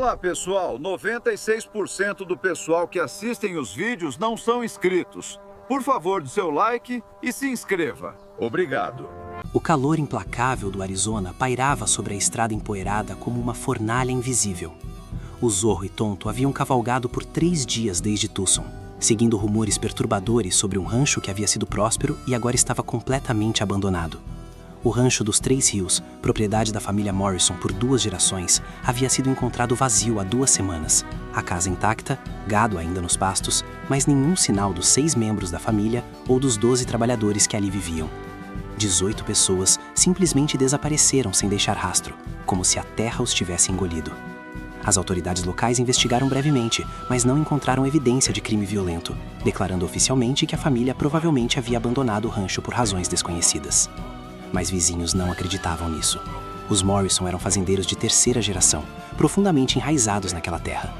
Olá, pessoal. 96% do pessoal que assistem os vídeos não são inscritos. Por favor, dê seu like e se inscreva. Obrigado. O calor implacável do Arizona pairava sobre a estrada empoeirada como uma fornalha invisível. O Zorro e Tonto haviam cavalgado por 3 dias desde Tucson, seguindo rumores perturbadores sobre um rancho que havia sido próspero e agora estava completamente abandonado. O rancho dos Três Rios, propriedade da família Morrison por 2 gerações, havia sido encontrado vazio há 2 semanas. A casa intacta, gado ainda nos pastos, mas nenhum sinal dos 6 membros da família ou dos 12 trabalhadores que ali viviam. 18 pessoas simplesmente desapareceram sem deixar rastro, como se a terra os tivesse engolido. As autoridades locais investigaram brevemente, mas não encontraram evidência de crime violento, declarando oficialmente que a família provavelmente havia abandonado o rancho por razões desconhecidas. Mas vizinhos não acreditavam nisso. Os Morrison eram fazendeiros de 3ª geração, profundamente enraizados naquela terra.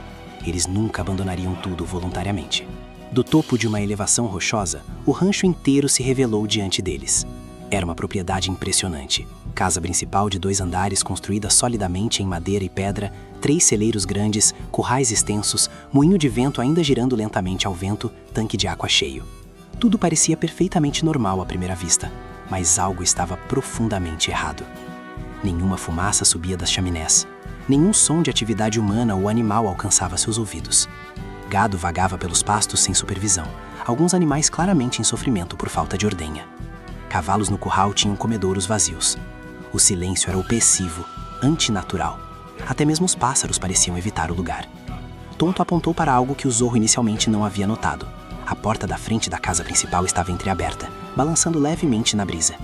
Eles nunca abandonariam tudo voluntariamente. Do topo de uma elevação rochosa, o rancho inteiro se revelou diante deles. Era uma propriedade impressionante. Casa principal de 2 andares construída solidamente em madeira e pedra, 3 celeiros grandes, currais extensos, moinho de vento ainda girando lentamente ao vento, tanque de água cheio. Tudo parecia perfeitamente normal à primeira vista, mas algo estava profundamente errado. Nenhuma fumaça subia das chaminés. Nenhum som de atividade humana ou animal alcançava seus ouvidos. Gado vagava pelos pastos sem supervisão, alguns animais claramente em sofrimento por falta de ordenha. Cavalos no curral tinham comedouros vazios. O silêncio era opressivo, antinatural. Até mesmo os pássaros pareciam evitar o lugar. Tonto apontou para algo que o Zorro inicialmente não havia notado. A porta da frente da casa principal estava entreaberta, balançando levemente na brisa.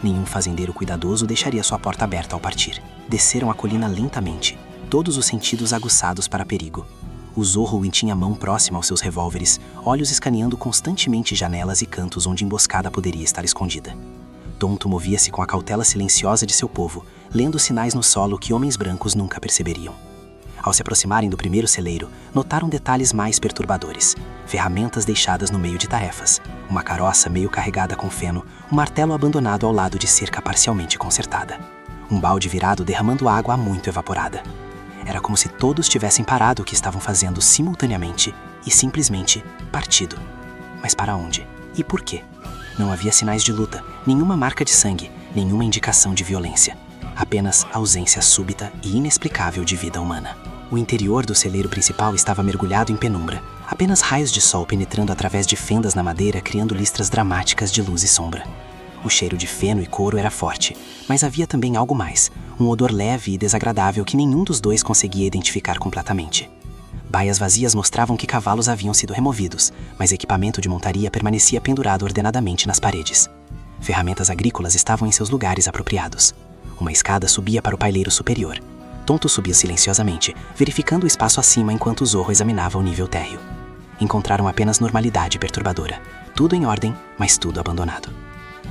Nenhum fazendeiro cuidadoso deixaria sua porta aberta ao partir. Desceram a colina lentamente, todos os sentidos aguçados para perigo. O Zorro tinha a mão próxima aos seus revólveres, olhos escaneando constantemente janelas e cantos onde emboscada poderia estar escondida. Tonto movia-se com a cautela silenciosa de seu povo, lendo sinais no solo que homens brancos nunca perceberiam. Ao se aproximarem do primeiro celeiro, notaram detalhes mais perturbadores. Ferramentas deixadas no meio de tarefas, uma carroça meio carregada com feno, um martelo abandonado ao lado de cerca parcialmente consertada. Um balde virado derramando água muito evaporada. Era como se todos tivessem parado o que estavam fazendo simultaneamente e simplesmente partido. Mas para onde? E por quê? Não havia sinais de luta, nenhuma marca de sangue, nenhuma indicação de violência. Apenas ausência súbita e inexplicável de vida humana. O interior do celeiro principal estava mergulhado em penumbra, apenas raios de sol penetrando através de fendas na madeira, criando listras dramáticas de luz e sombra. O cheiro de feno e couro era forte, mas havia também algo mais, um odor leve e desagradável que nenhum dos dois conseguia identificar completamente. Baias vazias mostravam que cavalos haviam sido removidos, mas equipamento de montaria permanecia pendurado ordenadamente nas paredes. Ferramentas agrícolas estavam em seus lugares apropriados. Uma escada subia para o paileiro superior. Tonto subiu silenciosamente, verificando o espaço acima enquanto o Zorro examinava o nível térreo. Encontraram apenas normalidade perturbadora. Tudo em ordem, mas tudo abandonado.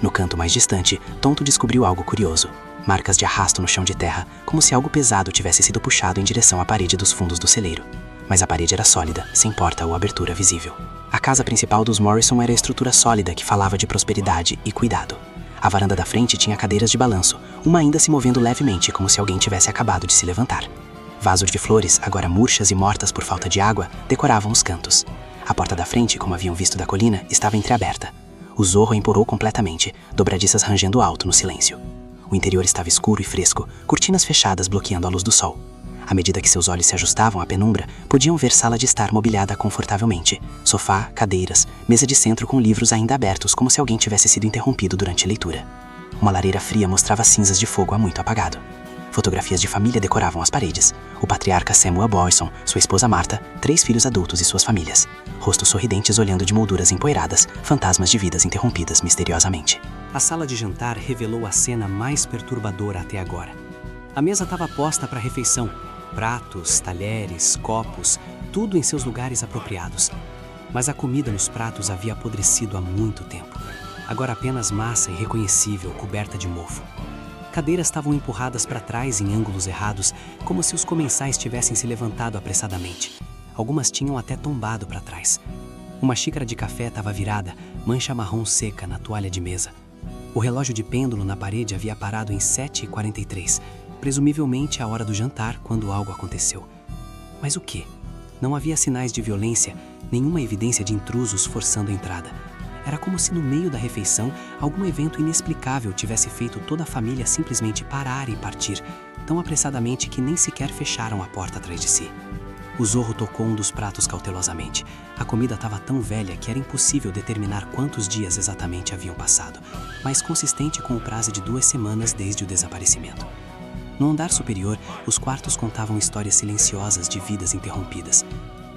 No canto mais distante, Tonto descobriu algo curioso. Marcas de arrasto no chão de terra, como se algo pesado tivesse sido puxado em direção à parede dos fundos do celeiro. Mas a parede era sólida, sem porta ou abertura visível. A casa principal dos Morrison era a estrutura sólida que falava de prosperidade e cuidado. A varanda da frente tinha cadeiras de balanço, uma ainda se movendo levemente, como se alguém tivesse acabado de se levantar. Vasos de flores, agora murchas e mortas por falta de água, decoravam os cantos. A porta da frente, como haviam visto da colina, estava entreaberta. O Zorro empurrou completamente, dobradiças rangendo alto no silêncio. O interior estava escuro e fresco, cortinas fechadas bloqueando a luz do sol. À medida que seus olhos se ajustavam à penumbra, podiam ver sala de estar mobiliada confortavelmente. Sofá, cadeiras, mesa de centro com livros ainda abertos, como se alguém tivesse sido interrompido durante a leitura. Uma lareira fria mostrava cinzas de fogo há muito apagado. Fotografias de família decoravam as paredes. O patriarca Samuel Morrison, sua esposa Martha, 3 filhos adultos e suas famílias. Rostos sorridentes olhando de molduras empoeiradas, fantasmas de vidas interrompidas misteriosamente. A sala de jantar revelou a cena mais perturbadora até agora. A mesa estava posta para a refeição. Pratos, talheres, copos, tudo em seus lugares apropriados. Mas a comida nos pratos havia apodrecido há muito tempo. Agora apenas massa irreconhecível, coberta de mofo. Cadeiras estavam empurradas para trás em ângulos errados, como se os comensais tivessem se levantado apressadamente. Algumas tinham até tombado para trás. Uma xícara de café estava virada, mancha marrom seca na toalha de mesa. O relógio de pêndulo na parede havia parado em 7h43, presumivelmente a hora do jantar, quando algo aconteceu. Mas o quê? Não havia sinais de violência, nenhuma evidência de intrusos forçando a entrada. Era como se no meio da refeição, algum evento inexplicável tivesse feito toda a família simplesmente parar e partir, tão apressadamente que nem sequer fecharam a porta atrás de si. O Zorro tocou um dos pratos cautelosamente. A comida estava tão velha que era impossível determinar quantos dias exatamente haviam passado, mas consistente com o prazo de 2 semanas desde o desaparecimento. No andar superior, os quartos contavam histórias silenciosas de vidas interrompidas.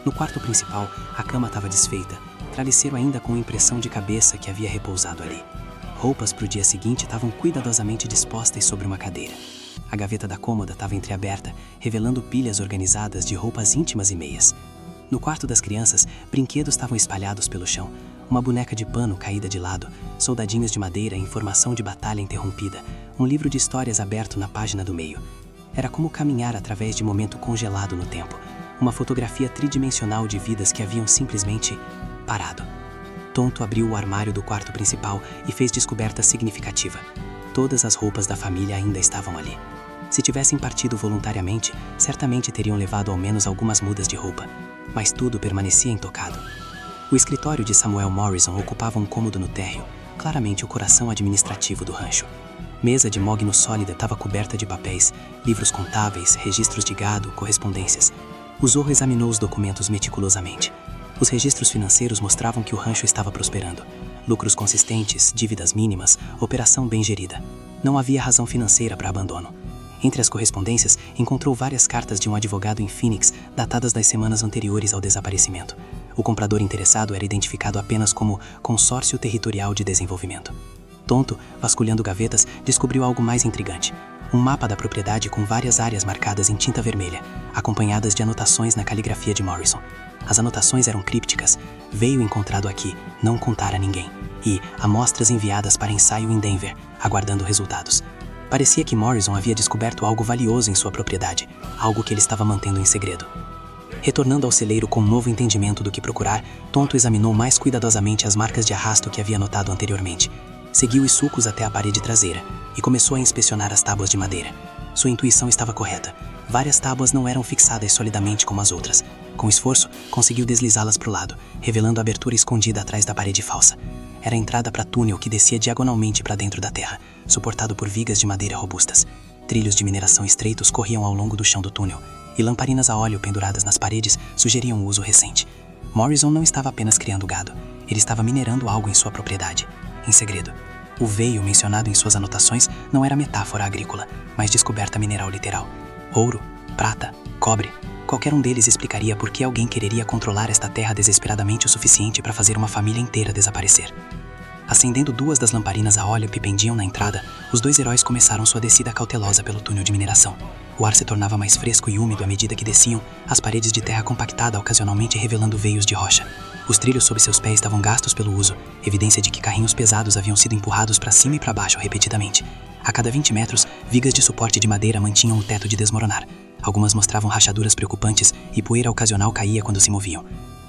No quarto principal, a cama estava desfeita, travesseiro ainda com impressão de cabeça que havia repousado ali. Roupas para o dia seguinte estavam cuidadosamente dispostas sobre uma cadeira. A gaveta da cômoda estava entreaberta, revelando pilhas organizadas de roupas íntimas e meias. No quarto das crianças, brinquedos estavam espalhados pelo chão. Uma boneca de pano caída de lado, soldadinhos de madeira em formação de batalha interrompida, um livro de histórias aberto na página do meio. Era como caminhar através de momento congelado no tempo, uma fotografia tridimensional de vidas que haviam simplesmente parado. Tonto abriu o armário do quarto principal e fez descoberta significativa. Todas as roupas da família ainda estavam ali. Se tivessem partido voluntariamente, certamente teriam levado ao menos algumas mudas de roupa, mas tudo permanecia intocado. O escritório de Samuel Morrison ocupava um cômodo no térreo, claramente o coração administrativo do rancho. Mesa de mogno sólida estava coberta de papéis, livros contábeis, registros de gado, correspondências. O Zorro examinou os documentos meticulosamente. Os registros financeiros mostravam que o rancho estava prosperando. Lucros consistentes, dívidas mínimas, operação bem gerida. Não havia razão financeira para abandono. Entre as correspondências, encontrou várias cartas de um advogado em Phoenix, datadas das semanas anteriores ao desaparecimento. O comprador interessado era identificado apenas como Consórcio Territorial de Desenvolvimento. Tonto, vasculhando gavetas, descobriu algo mais intrigante. Um mapa da propriedade com várias áreas marcadas em tinta vermelha, acompanhadas de anotações na caligrafia de Morrison. As anotações eram crípticas. Veio encontrado aqui, não contar a ninguém. E amostras enviadas para ensaio em Denver, aguardando resultados. Parecia que Morrison havia descoberto algo valioso em sua propriedade, algo que ele estava mantendo em segredo. Retornando ao celeiro com um novo entendimento do que procurar, Tonto examinou mais cuidadosamente as marcas de arrasto que havia notado anteriormente. Seguiu os sulcos até a parede traseira e começou a inspecionar as tábuas de madeira. Sua intuição estava correta. Várias tábuas não eram fixadas solidamente como as outras. Com esforço, conseguiu deslizá-las para o lado, revelando a abertura escondida atrás da parede falsa. Era a entrada para túnel que descia diagonalmente para dentro da terra, suportado por vigas de madeira robustas. Trilhos de mineração estreitos corriam ao longo do chão do túnel, e lamparinas a óleo penduradas nas paredes sugeriam o uso recente. Morrison não estava apenas criando gado, ele estava minerando algo em sua propriedade, em segredo. O veio mencionado em suas anotações não era metáfora agrícola, mas descoberta mineral literal. Ouro, prata, cobre, qualquer um deles explicaria por que alguém quereria controlar esta terra desesperadamente o suficiente para fazer uma família inteira desaparecer. Acendendo 2 das lamparinas a óleo que pendiam na entrada, os 2 heróis começaram sua descida cautelosa pelo túnel de mineração. O ar se tornava mais fresco e úmido à medida que desciam, as paredes de terra compactada ocasionalmente revelando veios de rocha. Os trilhos sob seus pés estavam gastos pelo uso, evidência de que carrinhos pesados haviam sido empurrados para cima e para baixo repetidamente. A cada 20 metros, vigas de suporte de madeira mantinham o teto de desmoronar. Algumas mostravam rachaduras preocupantes e poeira ocasional caía quando se moviam.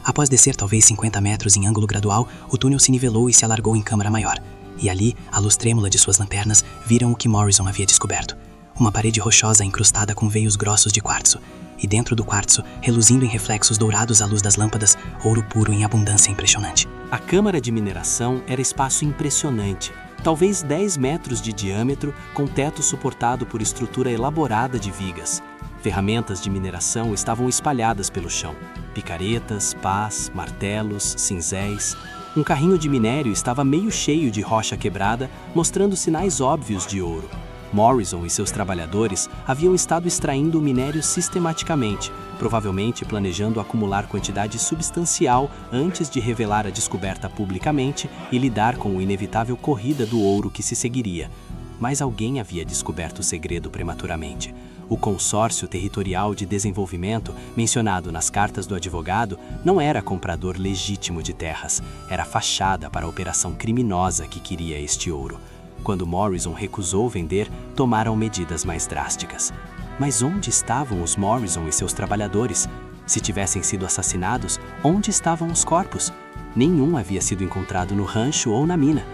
Após descer talvez 50 metros em ângulo gradual, o túnel se nivelou e se alargou em câmara maior. E ali, à luz trêmula de suas lanternas, viram o que Morrison havia descoberto. Uma parede rochosa incrustada com veios grossos de quartzo. E dentro do quartzo, reluzindo em reflexos dourados à luz das lâmpadas, ouro puro em abundância impressionante. A câmara de mineração era espaço impressionante, talvez 10 metros de diâmetro, com teto suportado por estrutura elaborada de vigas. Ferramentas de mineração estavam espalhadas pelo chão. Picaretas, pás, martelos, cinzéis. Um carrinho de minério estava meio cheio de rocha quebrada, mostrando sinais óbvios de ouro. Morrison e seus trabalhadores haviam estado extraindo o minério sistematicamente, provavelmente planejando acumular quantidade substancial antes de revelar a descoberta publicamente e lidar com a inevitável corrida do ouro que se seguiria. Mas alguém havia descoberto o segredo prematuramente. O Consórcio Territorial de Desenvolvimento, mencionado nas cartas do advogado, não era comprador legítimo de terras, era fachada para a operação criminosa que queria este ouro. Quando Morrison recusou vender, tomaram medidas mais drásticas. Mas onde estavam os Morrison e seus trabalhadores? Se tivessem sido assassinados, onde estavam os corpos? Nenhum havia sido encontrado no rancho ou na mina.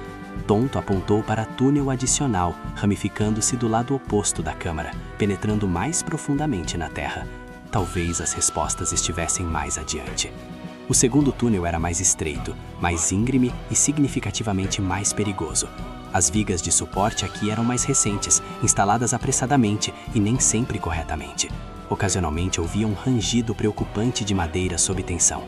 Tonto apontou para túnel adicional, ramificando-se do lado oposto da câmara, penetrando mais profundamente na terra. talvez as respostas estivessem mais adiante. O segundo túnel era mais estreito, mais íngreme e significativamente mais perigoso. As vigas de suporte aqui eram mais recentes, instaladas apressadamente e nem sempre corretamente. Ocasionalmente ouvia um rangido preocupante de madeira sob tensão.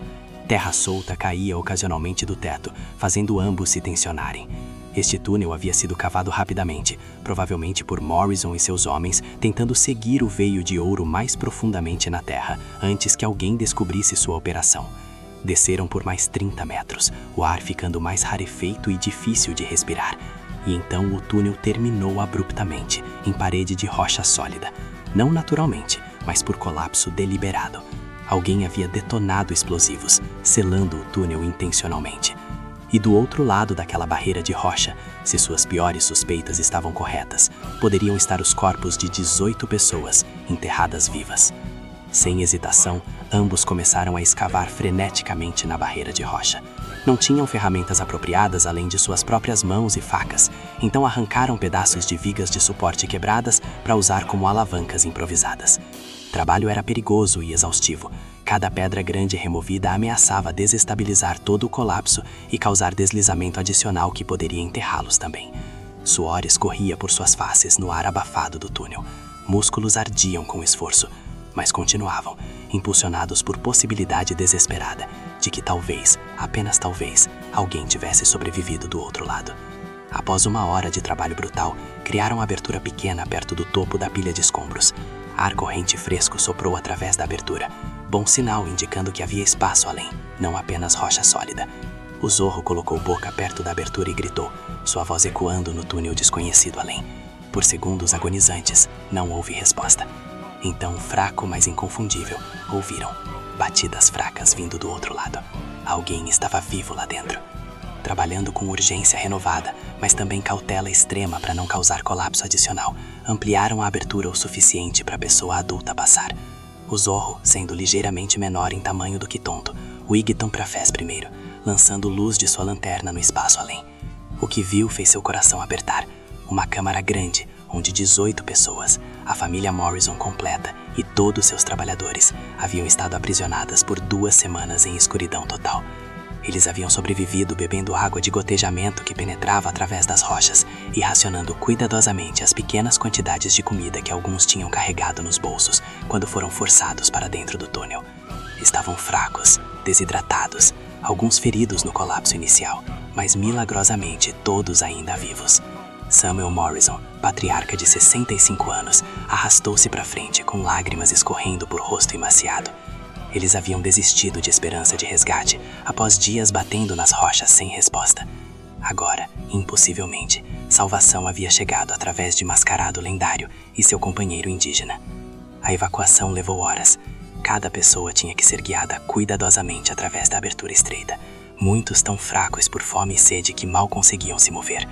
Terra solta caía ocasionalmente do teto, fazendo ambos se tensionarem. Este túnel havia sido cavado rapidamente, provavelmente por Morrison e seus homens, tentando seguir o veio de ouro mais profundamente na terra, antes que alguém descobrisse sua operação. Desceram por mais 30 metros, o ar ficando mais rarefeito e difícil de respirar. E então o túnel terminou abruptamente, em parede de rocha sólida. Não naturalmente, mas por colapso deliberado. Alguém havia detonado explosivos, selando o túnel intencionalmente. E do outro lado daquela barreira de rocha, se suas piores suspeitas estavam corretas, poderiam estar os corpos de 18 pessoas enterradas vivas. Sem hesitação, ambos começaram a escavar freneticamente na barreira de rocha. Não tinham ferramentas apropriadas além de suas próprias mãos e facas, então arrancaram pedaços de vigas de suporte quebradas para usar como alavancas improvisadas. O trabalho era perigoso e exaustivo. Cada pedra grande removida ameaçava desestabilizar todo o colapso e causar deslizamento adicional que poderia enterrá-los também. Suor escorria por suas faces no ar abafado do túnel. Músculos ardiam com esforço, mas continuavam, impulsionados por possibilidade desesperada de que talvez, apenas talvez, alguém tivesse sobrevivido do outro lado. Após uma hora de trabalho brutal, criaram uma abertura pequena perto do topo da pilha de escombros. Ar corrente fresco soprou através da abertura, bom sinal indicando que havia espaço além, não apenas rocha sólida. O Zorro colocou boca perto da abertura e gritou, sua voz ecoando no túnel desconhecido além. Por segundos agonizantes, não houve resposta. Então, fraco, mas inconfundível, ouviram batidas fracas vindo do outro lado. Alguém estava vivo lá dentro. Trabalhando com urgência renovada, mas também cautela extrema para não causar colapso adicional, ampliaram a abertura o suficiente para a pessoa adulta passar. O Zorro, sendo ligeiramente menor em tamanho do que Tonto, o Igton para Fez primeiro, lançando luz de sua lanterna no espaço além. O que viu fez seu coração apertar. Uma câmara grande, onde 18 pessoas, a família Morrison completa e todos seus trabalhadores haviam estado aprisionadas por 2 semanas em escuridão total. Eles haviam sobrevivido bebendo água de gotejamento que penetrava através das rochas e racionando cuidadosamente as pequenas quantidades de comida que alguns tinham carregado nos bolsos quando foram forçados para dentro do túnel. Estavam fracos, desidratados, alguns feridos no colapso inicial, mas milagrosamente todos ainda vivos. Samuel Morrison, patriarca de 65 anos, arrastou-se para frente com lágrimas escorrendo por rosto emaciado. Eles haviam desistido de esperança de resgate após dias batendo nas rochas sem resposta. Agora, impossivelmente, salvação havia chegado através de Mascarado Lendário e seu companheiro indígena. A evacuação levou horas. Cada pessoa tinha que ser guiada cuidadosamente através da abertura estreita. Muitos tão fracos por fome e sede que mal conseguiam se mover.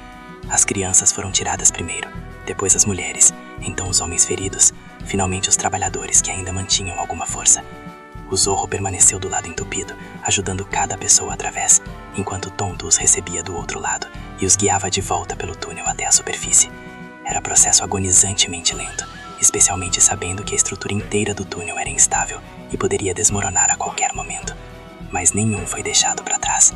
As crianças foram tiradas primeiro, depois as mulheres, então os homens feridos, finalmente os trabalhadores que ainda mantinham alguma força. O Zorro permaneceu do lado entupido, ajudando cada pessoa através, enquanto Tonto os recebia do outro lado e os guiava de volta pelo túnel até a superfície. Era processo agonizantemente lento, especialmente sabendo que a estrutura inteira do túnel era instável e poderia desmoronar a qualquer momento. Mas nenhum foi deixado para trás.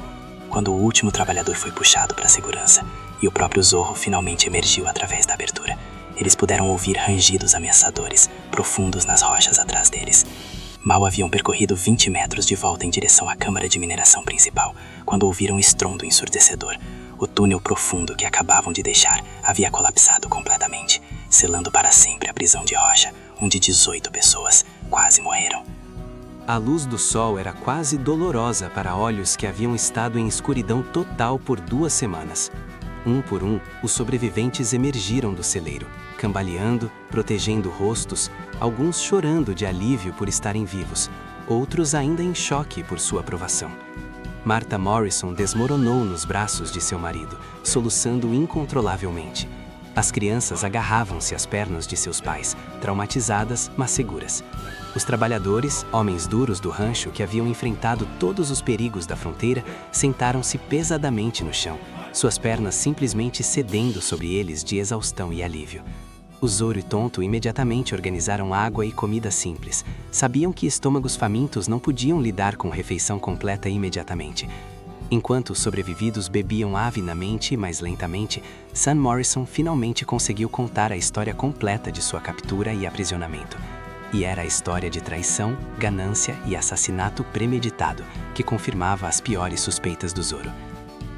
Quando o último trabalhador foi puxado para a segurança e o próprio Zorro finalmente emergiu através da abertura, eles puderam ouvir rangidos ameaçadores, profundos nas rochas atrás deles. Mal haviam percorrido 20 metros de volta em direção à câmara de mineração principal, quando ouviram um estrondo ensurdecedor. O túnel profundo que acabavam de deixar havia colapsado completamente, selando para sempre a prisão de rocha, onde 18 pessoas quase morreram. A luz do sol era quase dolorosa para olhos que haviam estado em escuridão total por 2 semanas. Um por um, os sobreviventes emergiram do celeiro, cambaleando, protegendo rostos, alguns chorando de alívio por estarem vivos, outros ainda em choque por sua provação. Martha Morrison desmoronou nos braços de seu marido, soluçando incontrolavelmente. As crianças agarravam-se às pernas de seus pais, traumatizadas, mas seguras. Os trabalhadores, homens duros do rancho que haviam enfrentado todos os perigos da fronteira, sentaram-se pesadamente no chão, suas pernas simplesmente cedendo sobre eles de exaustão e alívio. O Zoro e Tonto imediatamente organizaram água e comida simples. Sabiam que estômagos famintos não podiam lidar com refeição completa imediatamente. Enquanto os sobrevividos bebiam avidamente e mais lentamente, Sam Morrison finalmente conseguiu contar a história completa de sua captura e aprisionamento. E era a história de traição, ganância e assassinato premeditado, que confirmava as piores suspeitas do Zoro.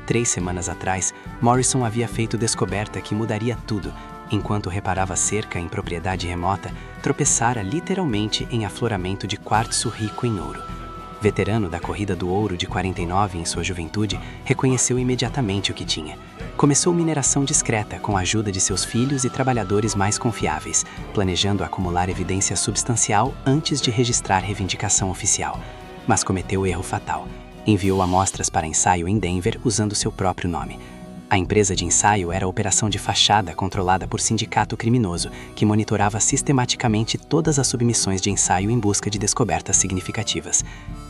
3 semanas atrás, Morrison havia feito descoberta que mudaria tudo. Enquanto reparava cerca em propriedade remota, tropeçara literalmente em afloramento de quartzo rico em ouro. Veterano da corrida do ouro de 49 em sua juventude, reconheceu imediatamente o que tinha. Começou mineração discreta com a ajuda de seus filhos e trabalhadores mais confiáveis, planejando acumular evidência substancial antes de registrar reivindicação oficial. Mas cometeu o erro fatal. Enviou amostras para ensaio em Denver usando seu próprio nome. A empresa de ensaio era a operação de fachada controlada por sindicato criminoso, que monitorava sistematicamente todas as submissões de ensaio em busca de descobertas significativas.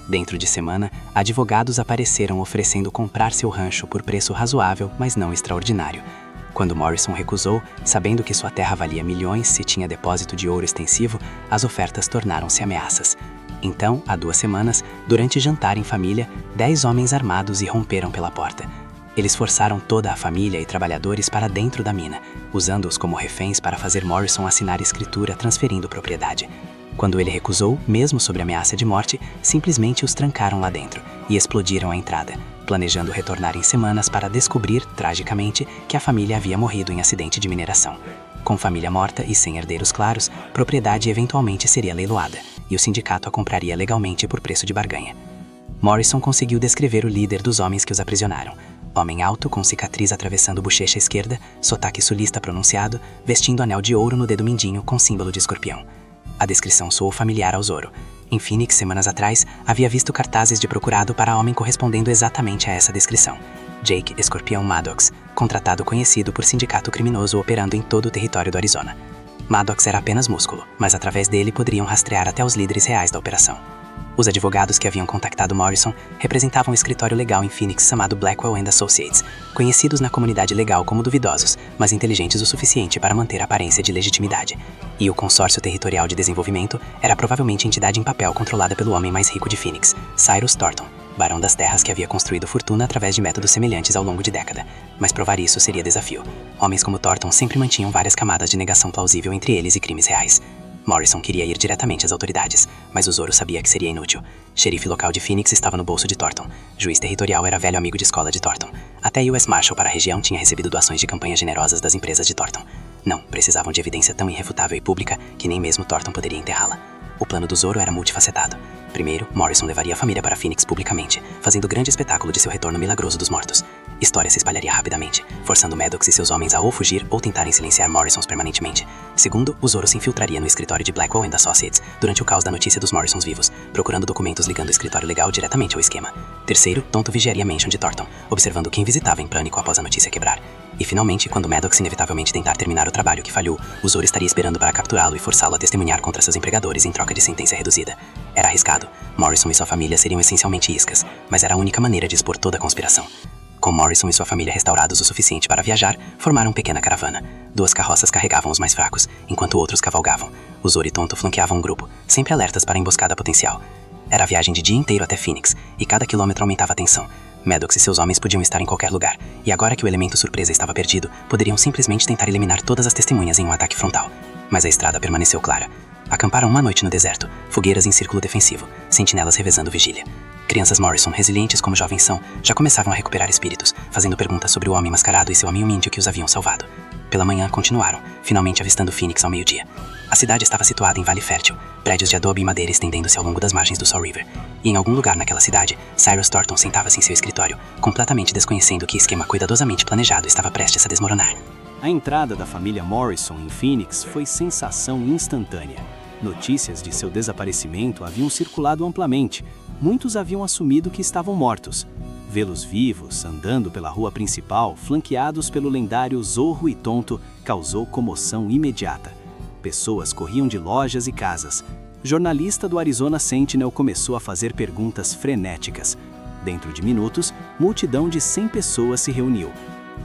Dentro de semana, advogados apareceram oferecendo comprar seu rancho por preço razoável, mas não extraordinário. Quando Morrison recusou, sabendo que sua terra valia milhões se tinha depósito de ouro extensivo, as ofertas tornaram-se ameaças. Então, há 2 semanas, durante jantar em família, 10 homens armados irromperam pela porta. Eles forçaram toda a família e trabalhadores para dentro da mina, usando-os como reféns para fazer Morrison assinar escritura transferindo propriedade. Quando ele recusou, mesmo sob ameaça de morte, simplesmente os trancaram lá dentro e explodiram a entrada, planejando retornar em semanas para descobrir, tragicamente, que a família havia morrido em acidente de mineração. Com família morta e sem herdeiros claros, propriedade eventualmente seria leiloada, e o sindicato a compraria legalmente por preço de barganha. Morrison conseguiu descrever o líder dos homens que os aprisionaram. Homem alto, com cicatriz atravessando bochecha esquerda, sotaque sulista pronunciado, vestindo anel de ouro no dedo mindinho com símbolo de escorpião. A descrição soou familiar ao Zoro. Em Phoenix, semanas atrás, havia visto cartazes de procurado para homem correspondendo exatamente a essa descrição. Jake Escorpião Maddox, contratado conhecido por sindicato criminoso operando em todo o território do Arizona. Maddox era apenas músculo, mas através dele poderiam rastrear até os líderes reais da operação. Os advogados que haviam contactado Morrison representavam um escritório legal em Phoenix chamado Blackwell & Associates, conhecidos na comunidade legal como duvidosos, mas inteligentes o suficiente para manter a aparência de legitimidade. E o Consórcio Territorial de Desenvolvimento era provavelmente a entidade em papel controlada pelo homem mais rico de Phoenix, Cyrus Thornton, barão das terras que havia construído fortuna através de métodos semelhantes ao longo de década. Mas provar isso seria desafio. Homens como Thornton sempre mantinham várias camadas de negação plausível entre eles e crimes reais. Morrison queria ir diretamente às autoridades, mas o Zoro sabia que seria inútil. Xerife local de Phoenix estava no bolso de Thornton. Juiz territorial era velho amigo de escola de Thornton. Até US Marshal para a região tinha recebido doações de campanha generosas das empresas de Thornton. Não, precisavam de evidência tão irrefutável e pública que nem mesmo Thornton poderia enterrá-la. O plano do Zoro era multifacetado. Primeiro, Morrison levaria a família para Phoenix publicamente, fazendo grande espetáculo de seu retorno milagroso dos mortos. História se espalharia rapidamente, forçando Maddox e seus homens a ou fugir ou tentarem silenciar Morrisons permanentemente. Segundo, o Zoro se infiltraria no escritório de Blackwell & Associates durante o caos da notícia dos Morrisons vivos, procurando documentos ligando o escritório legal diretamente ao esquema. Terceiro, Tonto vigiaria a mansion de Thornton, observando quem visitava em pânico após a notícia quebrar. E finalmente, quando Maddox inevitavelmente tentar terminar o trabalho que falhou, o Zoro estaria esperando para capturá-lo e forçá-lo a testemunhar contra seus empregadores em troca de sentença reduzida. Era arriscado. Morrison e sua família seriam essencialmente iscas, mas era a única maneira de expor toda a conspiração. Com Morrison e sua família restaurados o suficiente para viajar, formaram pequena caravana. 2 carroças carregavam os mais fracos, enquanto outros cavalgavam. O Zoro e Tonto flanqueavam um grupo, sempre alertas para a emboscada potencial. Era a viagem de dia inteiro até Phoenix, e cada quilômetro aumentava a tensão. Maddox e seus homens podiam estar em qualquer lugar, e agora que o elemento surpresa estava perdido, poderiam simplesmente tentar eliminar todas as testemunhas em um ataque frontal. Mas a estrada permaneceu clara. Acamparam uma noite no deserto, fogueiras em círculo defensivo, sentinelas revezando vigília. Crianças Morrison, resilientes como jovens são, já começavam a recuperar espíritos, fazendo perguntas sobre o homem mascarado e seu amigo índio que os haviam salvado. Pela manhã, continuaram, finalmente avistando Phoenix ao meio-dia. A cidade estava situada em Vale Fértil, prédios de adobe e madeira estendendo-se ao longo das margens do Salt River. E em algum lugar naquela cidade, Cyrus Thornton sentava-se em seu escritório, completamente desconhecendo que esquema cuidadosamente planejado estava prestes a desmoronar. A entrada da família Morrison em Phoenix foi sensação instantânea. Notícias de seu desaparecimento haviam circulado amplamente. Muitos haviam assumido que estavam mortos. Vê-los vivos, andando pela rua principal, flanqueados pelo lendário Zorro e Tonto, causou comoção imediata. Pessoas corriam de lojas e casas. Jornalista do Arizona Sentinel começou a fazer perguntas frenéticas. Dentro de minutos, multidão de 100 pessoas se reuniu.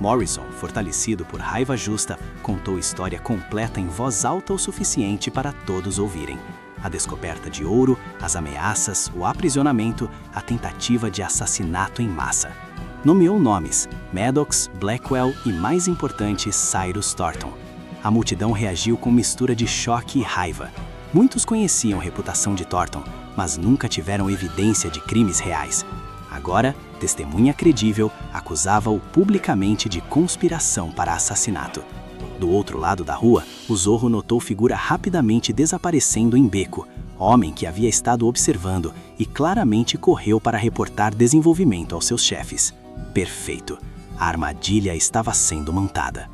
Morrison, fortalecido por raiva justa, contou história completa em voz alta o suficiente para todos ouvirem. A descoberta de ouro, as ameaças, o aprisionamento, a tentativa de assassinato em massa. Nomeou nomes: Maddox, Blackwell e, mais importante, Cyrus Thornton. A multidão reagiu com mistura de choque e raiva. Muitos conheciam a reputação de Thornton, mas nunca tiveram evidência de crimes reais. Agora, testemunha credível acusava-o publicamente de conspiração para assassinato. Do outro lado da rua, o Zorro notou figura rapidamente desaparecendo em beco, homem que havia estado observando e claramente correu para reportar desenvolvimento aos seus chefes. Perfeito. A armadilha estava sendo montada.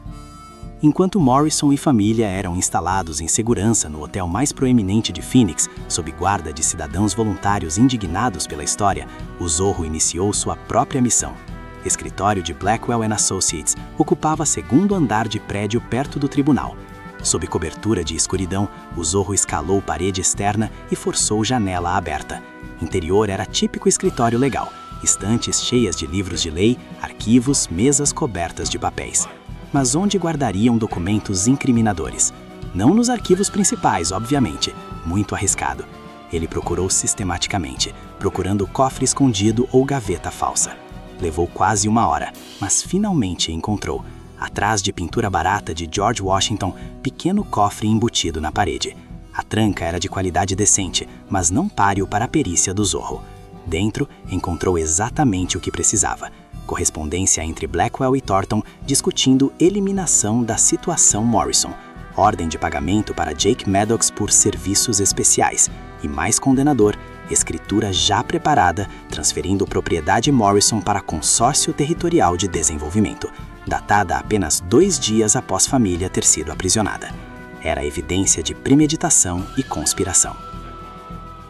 Enquanto Morrison e família eram instalados em segurança no hotel mais proeminente de Phoenix, sob guarda de cidadãos voluntários indignados pela história, o Zorro iniciou sua própria missão. Escritório de Blackwell & Associates ocupava segundo andar de prédio perto do tribunal. Sob cobertura de escuridão, o Zorro escalou parede externa e forçou janela aberta. Interior era típico escritório legal, estantes cheias de livros de lei, arquivos, mesas cobertas de papéis. Mas onde guardariam documentos incriminadores? Não nos arquivos principais, obviamente. Muito arriscado. Ele procurou sistematicamente, procurando cofre escondido ou gaveta falsa. Levou quase 1 hora, mas finalmente encontrou, atrás de pintura barata de George Washington, pequeno cofre embutido na parede. A tranca era de qualidade decente, mas não páreo para a perícia do Zorro. Dentro, encontrou exatamente o que precisava. Correspondência entre Blackwell e Thornton discutindo eliminação da situação Morrison, ordem de pagamento para Jake Maddox por serviços especiais e, mais condenador, escritura já preparada transferindo propriedade Morrison para Consórcio Territorial de Desenvolvimento, datada apenas 2 dias após família ter sido aprisionada. Era evidência de premeditação e conspiração.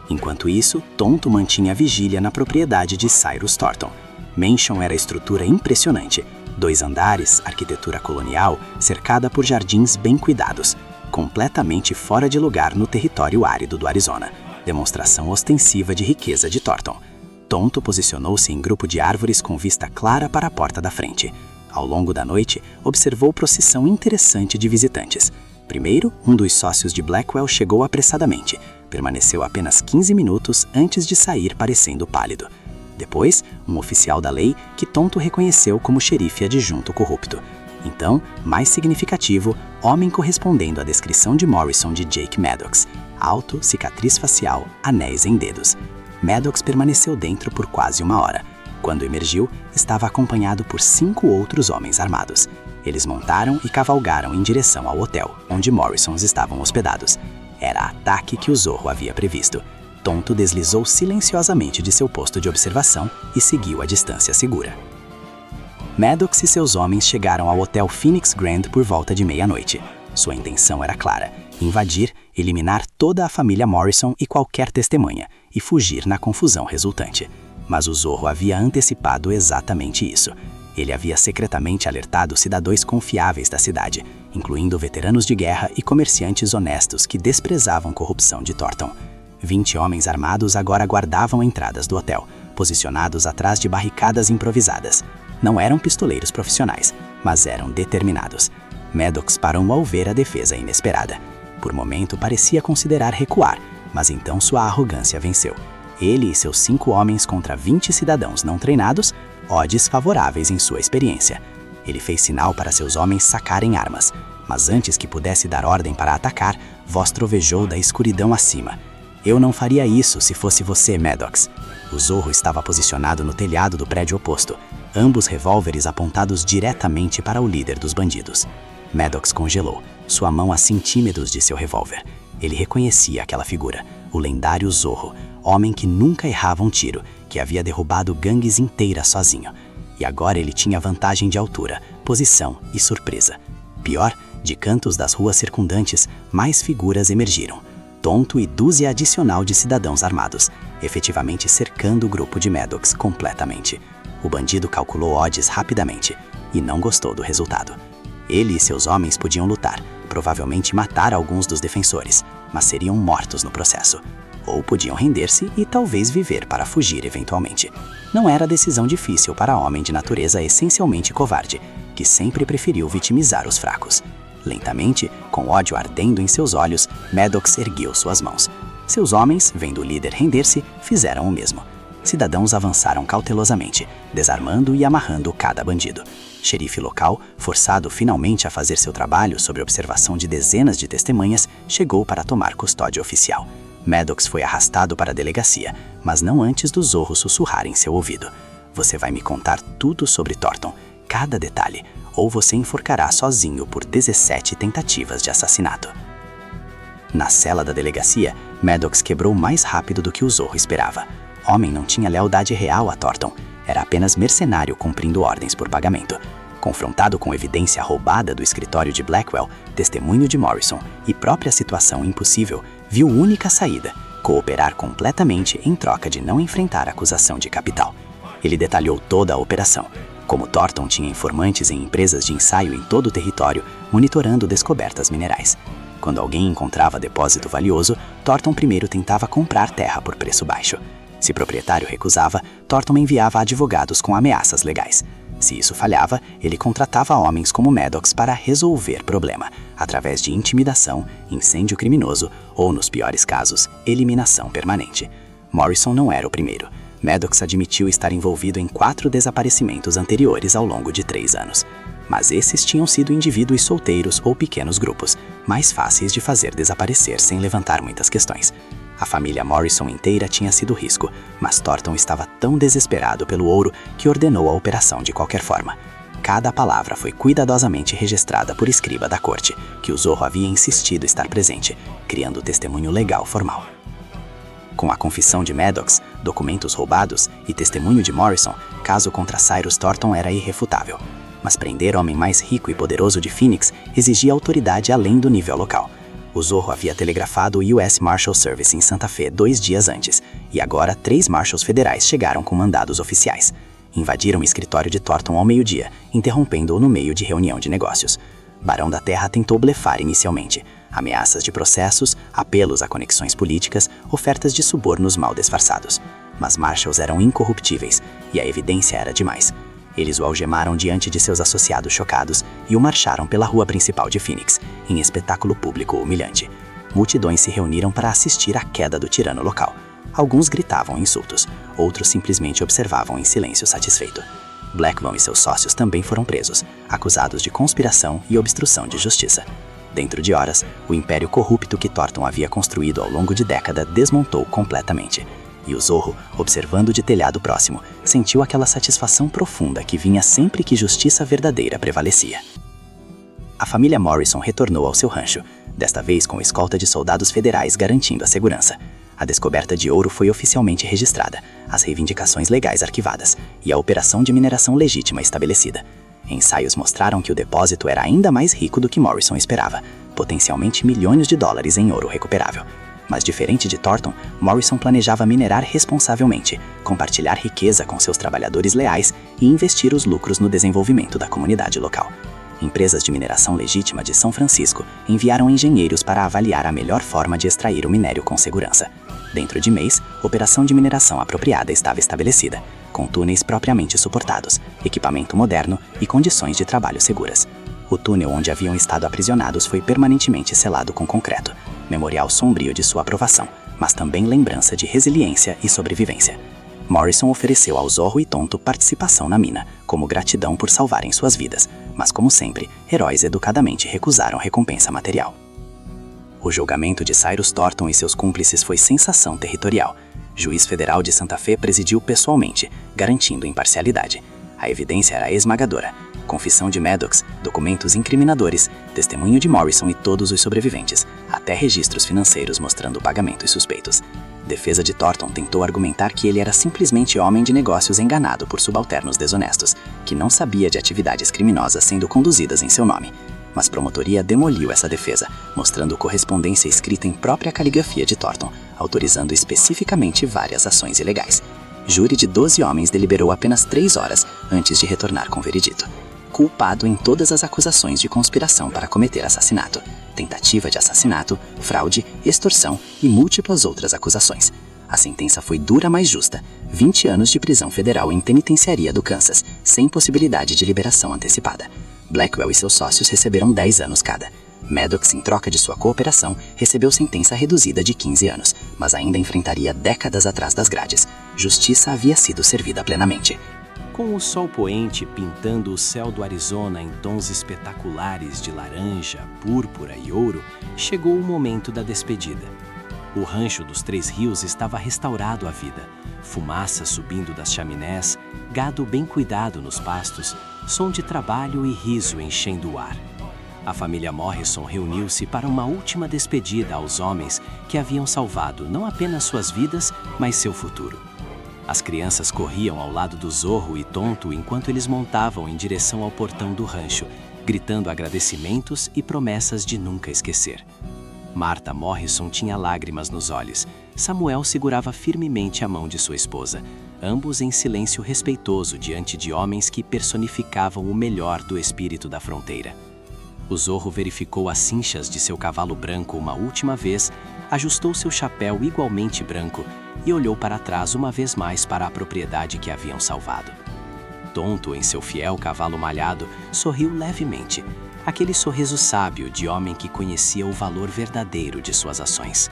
Enquanto isso, Tonto mantinha vigília na propriedade de Cyrus Thornton. Mansion era estrutura impressionante. 2 andares, arquitetura colonial, cercada por jardins bem cuidados, completamente fora de lugar no território árido do Arizona. Demonstração ostensiva de riqueza de Thornton. Tonto posicionou-se em grupo de árvores com vista clara para a porta da frente. Ao longo da noite, observou procissão interessante de visitantes. Primeiro, um dos sócios de Blackwell chegou apressadamente. Permaneceu apenas 15 minutos antes de sair parecendo pálido. Depois, um oficial da lei que Tonto reconheceu como xerife adjunto corrupto. Então, mais significativo, homem correspondendo à descrição de Morrison de Jake Maddox. Alto, cicatriz facial, anéis em dedos. Maddox permaneceu dentro por quase 1 hora. Quando emergiu, estava acompanhado por 5 outros homens armados. Eles montaram e cavalgaram em direção ao hotel, onde Morrisons estavam hospedados. Era ataque que o Zorro havia previsto. Tonto deslizou silenciosamente de seu posto de observação e seguiu a distância segura. Maddox e seus homens chegaram ao Hotel Phoenix Grand por volta de meia-noite. Sua intenção era clara: invadir, eliminar toda a família Morrison e qualquer testemunha, e fugir na confusão resultante. Mas o Zorro havia antecipado exatamente isso. Ele havia secretamente alertado cidadãos confiáveis da cidade, incluindo veteranos de guerra e comerciantes honestos que desprezavam corrupção de Thornton. 20 homens armados agora guardavam entradas do hotel, posicionados atrás de barricadas improvisadas. Não eram pistoleiros profissionais, mas eram determinados. Maddox parou ao ver a defesa inesperada. Por momento parecia considerar recuar, mas então sua arrogância venceu. Ele e seus 5 homens contra 20 cidadãos não treinados, odds favoráveis em sua experiência. Ele fez sinal para seus homens sacarem armas, mas antes que pudesse dar ordem para atacar, voz trovejou da escuridão acima. Eu não faria isso se fosse você, Maddox. O Zorro estava posicionado no telhado do prédio oposto, ambos revólveres apontados diretamente para o líder dos bandidos. Maddox congelou, sua mão a centímetros de seu revólver. Ele reconhecia aquela figura, o lendário Zorro, homem que nunca errava um tiro, que havia derrubado gangues inteiras sozinho. E agora ele tinha vantagem de altura, posição e surpresa. Pior, de cantos das ruas circundantes, mais figuras emergiram. Tonto e dúzia adicional de cidadãos armados, efetivamente cercando o grupo de Maddox completamente. O bandido calculou odds rapidamente e não gostou do resultado. Ele e seus homens podiam lutar, provavelmente matar alguns dos defensores, mas seriam mortos no processo. ou podiam render-se e talvez viver para fugir eventualmente. Não era decisão difícil para homem de natureza essencialmente covarde, que sempre preferiu vitimizar os fracos. Lentamente, com ódio ardendo em seus olhos, Maddox ergueu suas mãos. Seus homens, vendo o líder render-se, fizeram o mesmo. Cidadãos avançaram cautelosamente, desarmando e amarrando cada bandido. Xerife local, forçado finalmente a fazer seu trabalho sob observação de dezenas de testemunhas, chegou para tomar custódia oficial. Maddox foi arrastado para a delegacia, mas não antes do Zorro sussurrar em seu ouvido. Você vai me contar tudo sobre Thornton, cada detalhe, ou você enforcará sozinho por 17 tentativas de assassinato. Na cela da delegacia, Maddox quebrou mais rápido do que o Zorro esperava. Homem não tinha lealdade real a Thornton, era apenas mercenário cumprindo ordens por pagamento. Confrontado com evidência roubada do escritório de Blackwell, testemunho de Morrison e própria situação impossível, viu única saída: cooperar completamente em troca de não enfrentar acusação de capital. Ele detalhou toda a operação, como Thornton tinha informantes em empresas de ensaio em todo o território, monitorando descobertas minerais. Quando alguém encontrava depósito valioso, Thornton primeiro tentava comprar terra por preço baixo. Se o proprietário recusava, Thornton enviava advogados com ameaças legais. Se isso falhava, ele contratava homens como Maddox para resolver problema, através de intimidação, incêndio criminoso ou, nos piores casos, eliminação permanente. Morrison não era o primeiro. Maddox admitiu estar envolvido em 4 desaparecimentos anteriores ao longo de 3 anos. Mas esses tinham sido indivíduos solteiros ou pequenos grupos, mais fáceis de fazer desaparecer sem levantar muitas questões. A família Morrison inteira tinha sido risco, mas Thornton estava tão desesperado pelo ouro que ordenou a operação de qualquer forma. Cada palavra foi cuidadosamente registrada por escriba da corte, que o Zorro havia insistido estar presente, criando testemunho legal formal. Com a confissão de Maddox, documentos roubados e testemunho de Morrison, caso contra Cyrus Thornton era irrefutável. Mas prender o homem mais rico e poderoso de Phoenix exigia autoridade além do nível local. O Zorro havia telegrafado o US Marshal Service em Santa Fe 2 dias antes, e agora 3 marshals federais chegaram com mandados oficiais. Invadiram o escritório de Thornton ao meio-dia, interrompendo-o no meio de reunião de negócios. Barão da Terra tentou blefar inicialmente. Ameaças de processos, apelos a conexões políticas, ofertas de subornos mal disfarçados. Mas marshals eram incorruptíveis, e a evidência era demais. Eles o algemaram diante de seus associados chocados e o marcharam pela rua principal de Phoenix, em espetáculo público humilhante. Multidões se reuniram para assistir à queda do tirano local. Alguns gritavam insultos, outros simplesmente observavam em silêncio satisfeito. Blackwell e seus sócios também foram presos, acusados de conspiração e obstrução de justiça. Dentro de horas, o império corrupto que Thornton havia construído ao longo de décadas desmontou completamente. E o Zorro, observando de telhado próximo, sentiu aquela satisfação profunda que vinha sempre que justiça verdadeira prevalecia. A família Morrison retornou ao seu rancho, desta vez com escolta de soldados federais garantindo a segurança. A descoberta de ouro foi oficialmente registrada, as reivindicações legais arquivadas e a operação de mineração legítima estabelecida. Ensaios mostraram que o depósito era ainda mais rico do que Morrison esperava, potencialmente milhões de dólares em ouro recuperável. Mas diferente de Thornton, Morrison planejava minerar responsavelmente, compartilhar riqueza com seus trabalhadores leais e investir os lucros no desenvolvimento da comunidade local. Empresas de mineração legítima de São Francisco enviaram engenheiros para avaliar a melhor forma de extrair o minério com segurança. Dentro de mês, operação de mineração apropriada estava estabelecida, com túneis propriamente suportados, equipamento moderno e condições de trabalho seguras. O túnel onde haviam estado aprisionados foi permanentemente selado com concreto, memorial sombrio de sua aprovação, mas também lembrança de resiliência e sobrevivência. Morrison ofereceu ao Zorro e Tonto participação na mina, como gratidão por salvarem suas vidas, mas como sempre, heróis educadamente recusaram recompensa material. O julgamento de Cyrus Thornton e seus cúmplices foi sensação territorial. Juiz federal de Santa Fe presidiu pessoalmente, garantindo imparcialidade. A evidência era esmagadora. Confissão de Maddox, documentos incriminadores, testemunho de Morrison e todos os sobreviventes, até registros financeiros mostrando pagamentos suspeitos. Defesa de Thornton tentou argumentar que ele era simplesmente homem de negócios enganado por subalternos desonestos, que não sabia de atividades criminosas sendo conduzidas em seu nome. Mas promotoria demoliu essa defesa, mostrando correspondência escrita em própria caligrafia de Thornton, autorizando especificamente várias ações ilegais. Júri de 12 homens deliberou apenas 3 horas antes de retornar com o veredito. culpado em todas as acusações de conspiração para cometer assassinato, tentativa de assassinato, fraude, extorsão e múltiplas outras acusações. A sentença foi dura, mas justa: 20 anos de prisão federal em penitenciaria do Kansas, sem possibilidade de liberação antecipada. Blackwell e seus sócios receberam 10 anos cada. Maddox, em troca de sua cooperação, recebeu sentença reduzida de 15 anos, mas ainda enfrentaria décadas atrás das grades. Justiça havia sido servida plenamente. Com o sol poente pintando o céu do Arizona em tons espetaculares de laranja, púrpura e ouro, chegou o momento da despedida. O rancho dos Três Rios estava restaurado à vida. Fumaça subindo das chaminés, gado bem cuidado nos pastos, som de trabalho e riso enchendo o ar. A família Morrison reuniu-se para uma última despedida aos homens que haviam salvado não apenas suas vidas, mas seu futuro. As crianças corriam ao lado do Zorro e Tonto enquanto eles montavam em direção ao portão do rancho, gritando agradecimentos e promessas de nunca esquecer. Martha Morrison tinha lágrimas nos olhos. Samuel segurava firmemente a mão de sua esposa, ambos em silêncio respeitoso diante de homens que personificavam o melhor do espírito da fronteira. O Zorro verificou as cinchas de seu cavalo branco uma última vez, ajustou seu chapéu igualmente branco e olhou para trás uma vez mais para a propriedade que haviam salvado. Tonto, em seu fiel cavalo malhado, sorriu levemente, aquele sorriso sábio de homem que conhecia o valor verdadeiro de suas ações.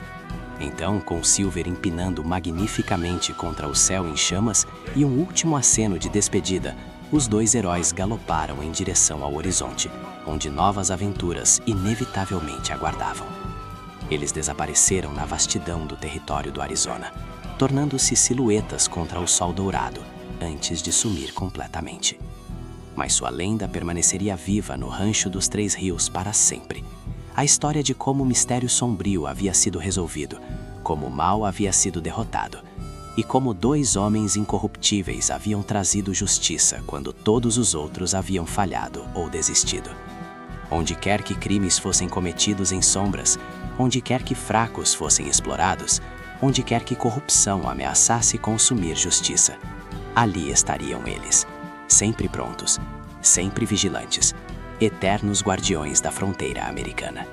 Então, com Silver empinando magnificamente contra o céu em chamas e um último aceno de despedida, os dois heróis galoparam em direção ao horizonte, onde novas aventuras inevitavelmente aguardavam. Eles desapareceram na vastidão do território do Arizona, tornando-se silhuetas contra o sol dourado, antes de sumir completamente. Mas sua lenda permaneceria viva no Rancho dos Três Rios para sempre. A história de como o mistério sombrio havia sido resolvido, como o mal havia sido derrotado, e como dois homens incorruptíveis haviam trazido justiça quando todos os outros haviam falhado ou desistido. Onde quer que crimes fossem cometidos em sombras, onde quer que fracos fossem explorados, onde quer que corrupção ameaçasse consumir justiça, ali estariam eles, sempre prontos, sempre vigilantes, eternos guardiões da fronteira americana.